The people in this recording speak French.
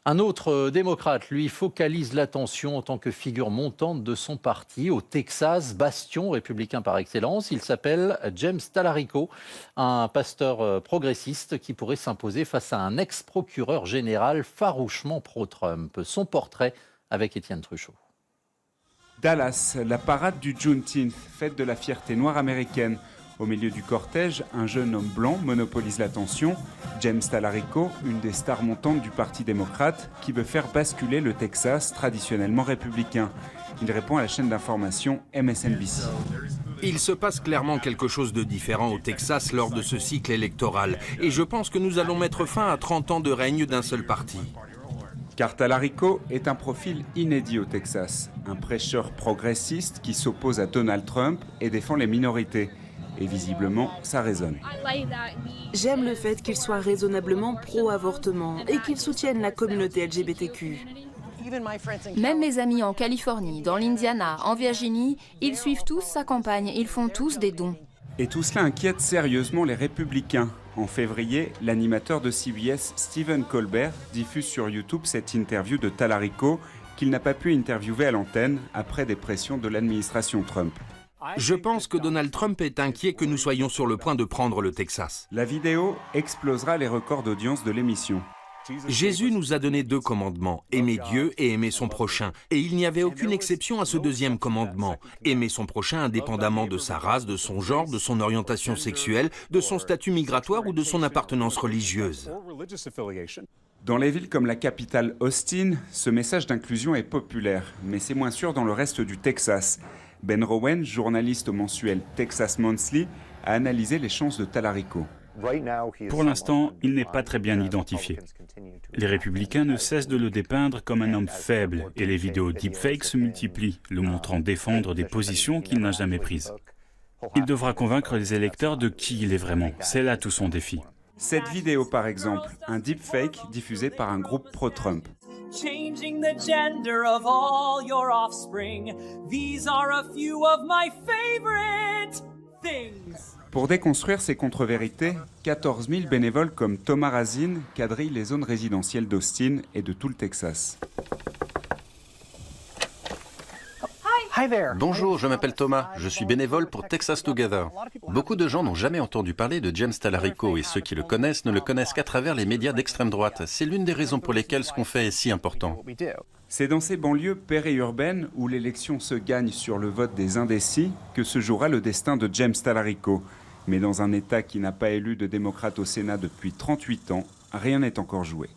Un autre démocrate, lui, focalise l'attention en tant que figure montante de son parti au Texas, bastion républicain par excellence. Il s'appelle James Talarico, un pasteur progressiste qui pourrait s'imposer face à un ex-procureur général farouchement pro-Trump. Son portrait avec Étienne Truchot. Dallas, la parade du Juneteenth, fête de la fierté noire américaine. Au milieu du cortège, un jeune homme blanc monopolise l'attention. James Talarico, une des stars montantes du Parti démocrate, qui veut faire basculer le Texas, traditionnellement républicain. Il répond à la chaîne d'information MSNBC. Il se passe clairement quelque chose de différent au Texas lors de ce cycle électoral. Et je pense que nous allons mettre fin à 30 ans de règne d'un seul parti. Car Talarico est un profil inédit au Texas. Un prêcheur progressiste qui s'oppose à Donald Trump et défend les minorités. Et visiblement, ça résonne. J'aime le fait qu'il soit raisonnablement pro-avortement et qu'il soutienne la communauté LGBTQ. Même mes amis en Californie, dans l'Indiana, en Virginie, ils suivent tous sa campagne, ils font tous des dons. Et tout cela inquiète sérieusement les républicains. En février, l'animateur de CBS, Stephen Colbert, diffuse sur YouTube cette interview de Talarico qu'il n'a pas pu interviewer à l'antenne après des pressions de l'administration Trump. Je pense que Donald Trump est inquiet que nous soyons sur le point de prendre le Texas. La vidéo explosera les records d'audience de l'émission. Jésus nous a donné 2 commandements, aimer Dieu et aimer son prochain. Et il n'y avait aucune exception à ce 2e commandement, aimer son prochain indépendamment de sa race, de son genre, de son orientation sexuelle, de son statut migratoire ou de son appartenance religieuse. Dans les villes comme la capitale Austin, ce message d'inclusion est populaire, mais c'est moins sûr dans le reste du Texas. Ben Rowan, journaliste au mensuel Texas Monthly, a analysé les chances de Talarico. Pour l'instant, il n'est pas très bien identifié. Les républicains ne cessent de le dépeindre comme un homme faible et les vidéos deepfake se multiplient, le montrant défendre des positions qu'il n'a jamais prises. Il devra convaincre les électeurs de qui il est vraiment. C'est là tout son défi. Cette vidéo, par exemple, un deepfake diffusé par un groupe pro-Trump. Changing the gender of all your offspring. These are a few of my favorite things. Pour déconstruire ces contre-vérités, 14 000 bénévoles comme Thomas Razin quadrillent les zones résidentielles d'Austin et de tout le Texas. Bonjour, je m'appelle Thomas, je suis bénévole pour Texas Together. Beaucoup de gens n'ont jamais entendu parler de James Talarico et ceux qui le connaissent ne le connaissent qu'à travers les médias d'extrême droite. C'est l'une des raisons pour lesquelles ce qu'on fait est si important. C'est dans ces banlieues périurbaines où l'élection se gagne sur le vote des indécis que se jouera le destin de James Talarico. Mais dans un État qui n'a pas élu de démocrate au Sénat depuis 38 ans, rien n'est encore joué.